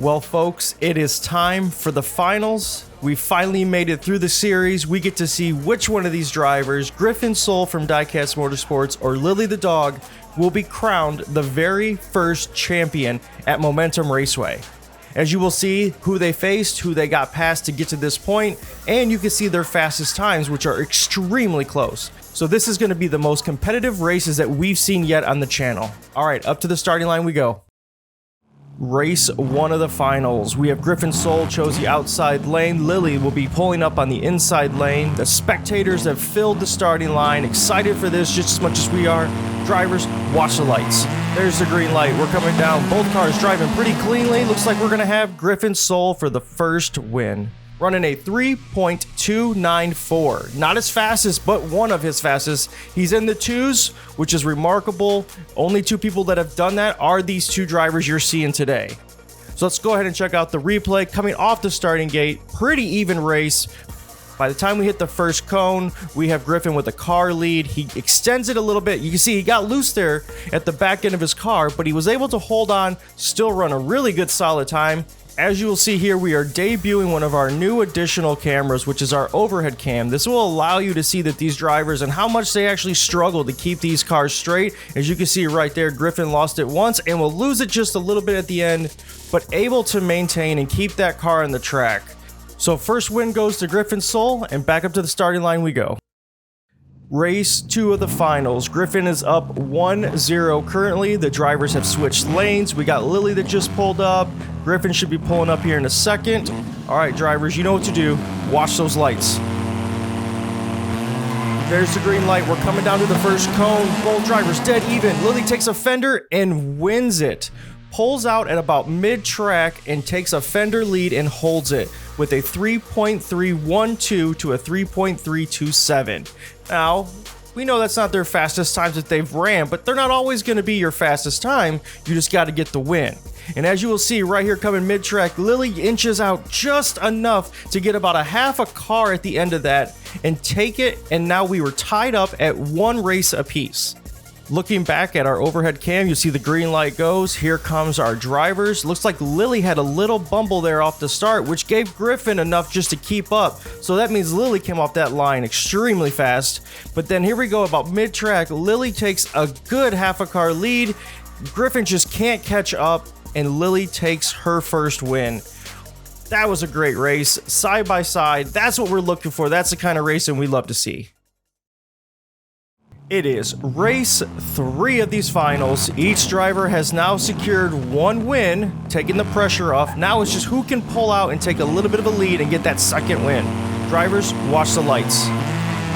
Well, folks, it is time for the finals. We finally made it through the series. We get to see which one of these drivers, Griffin Soul from Diecast Motorsports or Lily the dog, will be crowned the very first champion at Momentum Raceway. As you will see who they faced, who they got past to get to this point, and you can see their fastest times, which are extremely close. So this is going to be the most competitive races that we've seen yet on the channel. All right, up to the starting line we go. Race 1 of the finals. We have Griffin Soul chose the outside lane. Lily will be pulling up on the inside lane. The spectators have filled the starting line, excited for this just as much as we are. Drivers, watch the lights. There's the green light. We're coming down. Both cars driving pretty cleanly. Looks like we're going to have Griffin Soul for the first win. Running a 3.294. Not his fastest, but one of his fastest. He's in the twos, which is remarkable. Only two people that have done that are these two drivers you're seeing today. So let's go ahead and check out the replay. Coming off the starting gate, pretty even race. By the time we hit the first cone, we have Griffin with a car lead. He extends it a little bit. You can see he got loose there at the back end of his car, but he was able to hold on, still run a really good solid time. As you will see here, we are debuting one of our new additional cameras, which is our overhead cam. This will allow you to see that these drivers and how much they actually struggle to keep these cars straight. As you can see right there, Griffin lost it once and will lose it just a little bit at the end, but able to maintain and keep that car on the track. So first win goes to Griffin Soul, and back up to the starting line we go. Race 2 of the finals. Griffin is up 1-0 currently. The drivers have switched lanes. We got Lily that just pulled up. Griffin should be pulling up here in a second. All right, drivers, you know what to do. Watch those lights. There's the green light. We're coming down to the first cone. Both drivers dead even. Lily takes a fender and wins it. Pulls out at about mid-track and takes a fender lead and holds it with a 3.312 to a 3.327. Now, we know that's not their fastest times that they've ran, but they're not always going to be your fastest time. You just got to get the win. And as you will see right here coming mid-track, Lily inches out just enough to get about a half a car at the end of that and take it, and now we were tied up at one race apiece. Looking back at our overhead cam, you see the green light goes. Here comes our drivers. Looks like Lily had a little bumble there off the start, which gave Griffin enough just to keep up. So that means Lily came off that line extremely fast. But then here we go about mid-track. Lily takes a good half a car lead. Griffin just can't catch up, and Lily takes her first win. That was a great race. Side by side, that's what we're looking for. That's the kind of racing we love to see. It is race 3 of these finals. Each driver has now secured one win, taking the pressure off. Now it's just who can pull out and take a little bit of a lead and get that second win. Drivers, watch the lights.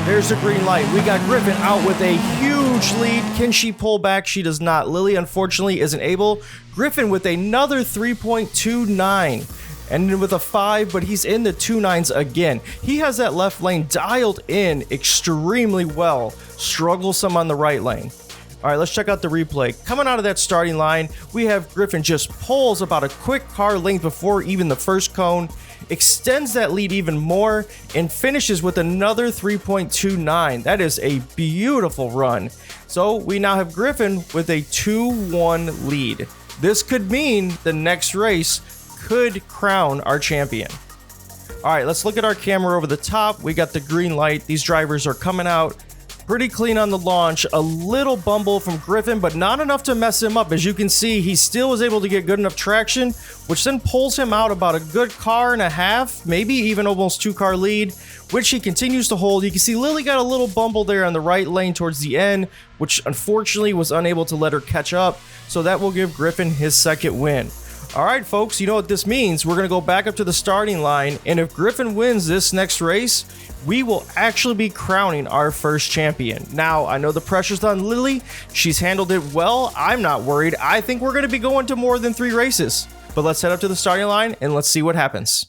There's the green light. We got Griffin out with a huge lead. Can she pull back? She does not. Lily, unfortunately, isn't able. Griffin with another 3.29. Ended with a 5, but he's in the 2.9s again. He has that left lane dialed in extremely well. Struggles some on the right lane. All right, let's check out the replay. Coming out of that starting line, we have Griffin just pulls about a quick car length before even the first cone, extends that lead even more, and finishes with another 3.29. That is a beautiful run. So we now have Griffin with a 2-1 lead. This could mean the next race could crown our champion. All right, let's look at our camera over the top. We got the green light. These drivers are coming out pretty clean on the launch. A little bumble from Griffin, but not enough to mess him up. As you can see, he still was able to get good enough traction, which then pulls him out about a good car and a half, maybe even almost 2-car lead, which he continues to hold. You can see Lily got a little bumble there on the right lane towards the end, which unfortunately was unable to let her catch up. So that will give Griffin his second win. All right, folks, you know what this means. We're going to go back up to the starting line, and if Griffin wins this next race, we will actually be crowning our first champion. Now, I know the pressure's on Lily. She's handled it well. I'm not worried. I think we're going to be going to more than 3 races. But let's head up to the starting line, and let's see what happens.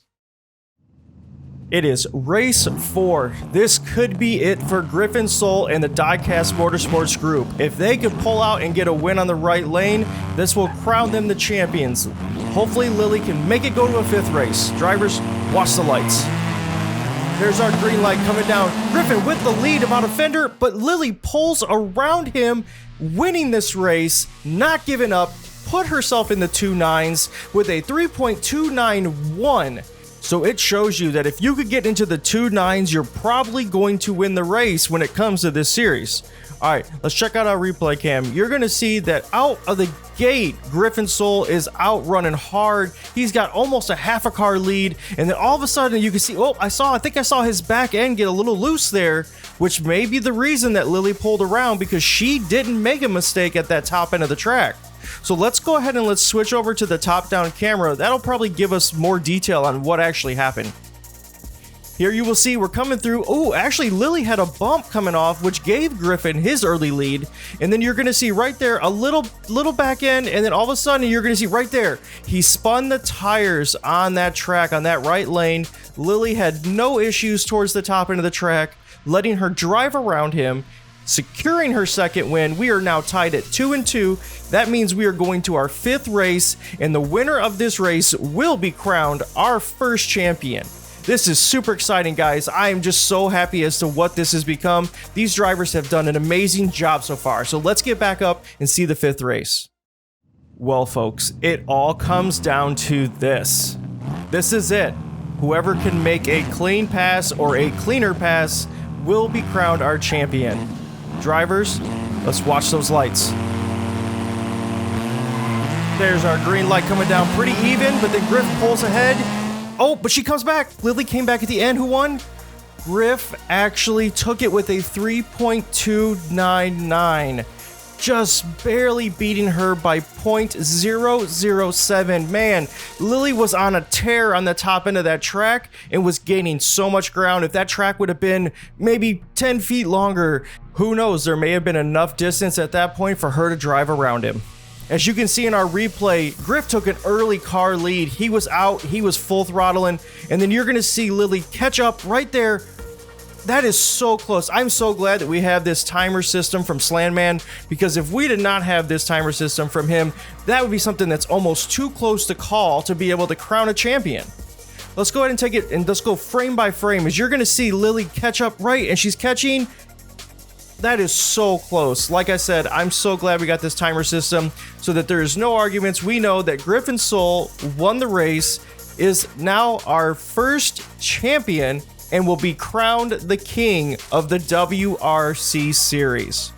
It is race 4. This could be it for Griffin Soul and the Diecast Motorsports group. If they could pull out and get a win on the right lane, this will crown them the champions. Hopefully Lily can make it go to a 5th race. Drivers, watch the lights. There's our green light coming down. Griffin with the lead about a fender, but Lily pulls around him, winning this race, not giving up, put herself in the 2.9s with a 3.291. So it shows you that if you could get into the 2.9s, you're probably going to win the race when it comes to this series. All right, let's check out our replay cam. You're going to see that out of the gate, Griffin Soul is out running hard. He's got almost a half a car lead. And then all of a sudden you can see, oh, I think I saw his back end get a little loose there, which may be the reason that Lily pulled around, because she didn't make a mistake at that top end of the track. So let's go ahead and let's switch over to the top-down camera. That'll probably give us more detail on what actually happened. Here you will see we're coming through. Oh, actually Lily had a bump coming off, which gave Griffin his early lead. And then you're going to see right there a little back end, and then all of a sudden you're going to see right there, he spun the tires on that track, on that right lane. Lily had no issues towards the top end of the track, letting her drive around him, securing her second win. We are now tied at 2-2. That means we are going to our 5th race, and the winner of this race will be crowned our first champion. This is super exciting, guys. I am just so happy as to what this has become. These drivers have done an amazing job so far. So let's get back up and see the 5th race. Well, folks, it all comes down to this. This is it. Whoever can make a clean pass or a cleaner pass will be crowned our champion. Drivers, let's watch those lights. There's our green light coming down pretty even, but then Griff pulls ahead. Oh, but she comes back. Lily came back at the end. Who won? Griff actually took it with a 3.299. Just barely beating her by 0.007. Man, Lily was on a tear on the top end of that track and was gaining so much ground. If that track would have been maybe 10 feet longer, who knows, there may have been enough distance at that point for her to drive around him. As you can see in our replay, Griff took an early car lead. He was out, he was full throttling, and then you're going to see Lily catch up right there. That is so close. I'm so glad that we have this timer system from Slanman, because if we did not have this timer system from him, that would be something that's almost too close to call to be able to crown a champion. Let's go ahead and take it and let's go frame by frame, as you're going to see Lily catch up right, and she's catching. That is so close. Like I said, I'm so glad we got this timer system so that there is no arguments. We know that Griffin Soul won the race, is now our first champion, and will be crowned the king of the WRC series.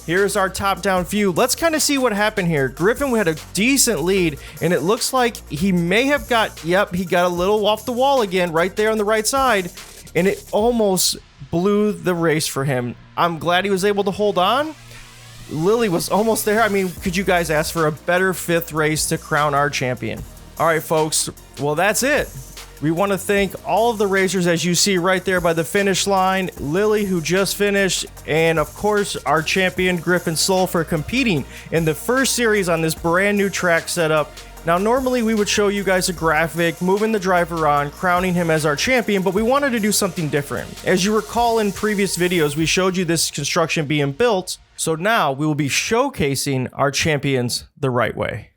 Here's our top-down view. Let's kind of see what happened here. Griffin had a decent lead, and it looks like he may have got, yep, he got a little off the wall again right there on the right side, and it almost blew the race for him. I'm glad he was able to hold on. Lily was almost there. I mean, could you guys ask for a better 5th race to crown our champion? All right, folks. Well, that's it. We want to thank all of the racers, as you see right there by the finish line. Lily, who just finished, and of course, our champion, Griffin Soul, for competing in the first series on this brand new track setup. Now, normally we would show you guys a graphic, moving the driver on, crowning him as our champion, but we wanted to do something different. As you recall in previous videos, we showed you this construction being built, so now we will be showcasing our champions the right way.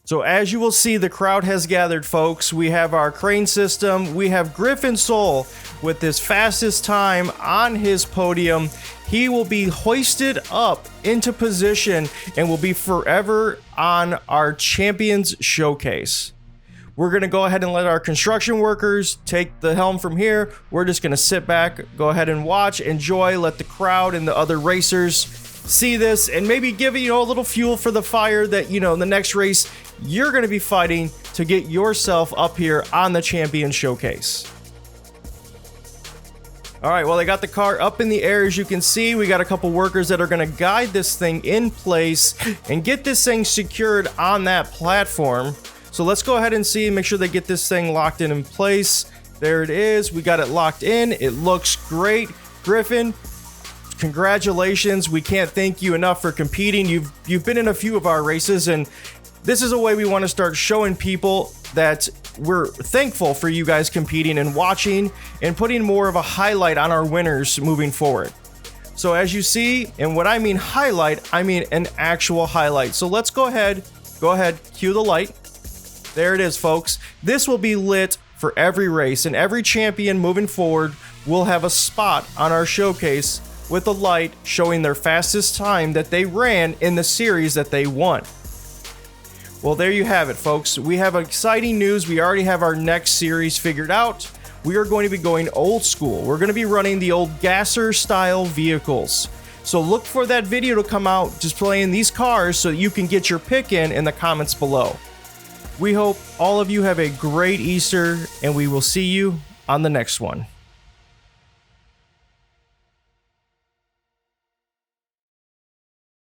So as you will see, the crowd has gathered, folks. We have our crane system. We have Griffin Soul with his fastest time on his podium. He will be hoisted up into position and will be forever on our Champions Showcase. We're going to go ahead and let our construction workers take the helm from here. We're just going to sit back, go ahead and watch, enjoy, let the crowd and the other racers see this, and maybe give it, a little fuel for the fire that, in the next race, you're going to be fighting to get yourself up here on the Champion Showcase. All right, well, they got the car up in the air. As you can see, we got a couple workers that are going to guide this thing in place and get this thing secured on that platform. So let's go ahead and see and make sure they get this thing locked in place. There it is. We got it locked in. It looks great. Griffin, congratulations. We can't thank you enough for competing. You've been in a few of our races, and this is a way we want to start showing people that we're thankful for you guys competing and watching and putting more of a highlight on our winners moving forward. So as you see, and what I mean highlight, I mean an actual highlight. So let's go ahead, cue the light. There it is, folks. This will be lit for every race, and every champion moving forward will have a spot on our showcase with a light showing their fastest time that they ran in the series that they won. Well, there you have it, folks. We have exciting news. We already have our next series figured out. We are going to be going old school. We're going to be running the old gasser style vehicles. So look for that video to come out just playing these cars so you can get your pick in the comments below. We hope all of you have a great Easter, and we will see you on the next one.